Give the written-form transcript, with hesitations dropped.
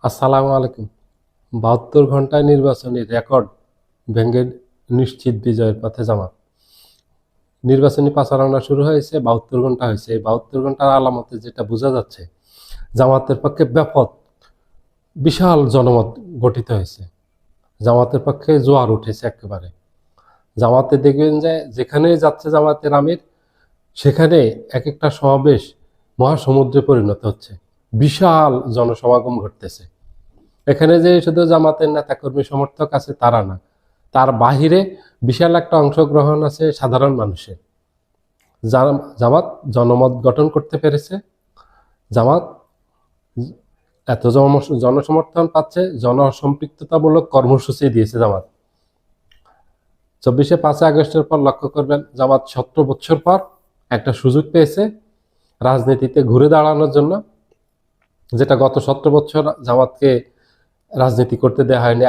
আসসালামু আলাইকুম। ৭২ ঘন্টায় নির্বাচনী রেকর্ড ভেঙে নিশ্চিত বিজয়ের পথে জামাত। নির্বাচনী প্রচারণা শুরু হয়েছে, ৭২ ঘন্টা হয়েছে। এই ৭২ ঘন্টার আলামতে যেটা বোঝা যাচ্ছে, জামাতের পক্ষে ব্যাপক বিশাল জনমত গঠিত হয়েছে। জামাতের পক্ষে জোয়ার উঠেছে একেবারে। জামাতে দেখবেন যে যেখানেই যাচ্ছে জামাতের আমির, সেখানে এক একটা সমাবেশ মহাসমুদ্রে পরিণত হচ্ছে। বিশাল জনসমাগম ঘটতেছে। এখানে যে শুধু জামাতের নেতাকর্মী সমর্থক আছে তারা না, তার বাহিরে বিশাল একটা অংশগ্রহণ আছে সাধারণ মানুষের। জামাত জনমত গঠন করতে পেরেছে। জামাত এত জনসমর্থন পাচ্ছে, জনসম্পৃক্ততামূলক কর্মসূচি দিয়েছে জামাত। ৫ই আগস্টের পর লক্ষ্য করবেন, জামাত ১৭ বছর পর একটা সুযোগ পেয়েছে রাজনীতিতে ঘুরে দাঁড়ানোর জন্য, যেটা গত ১৭ বছর জামাতকে রাজনীতি করতে দেওয়া হয়নি।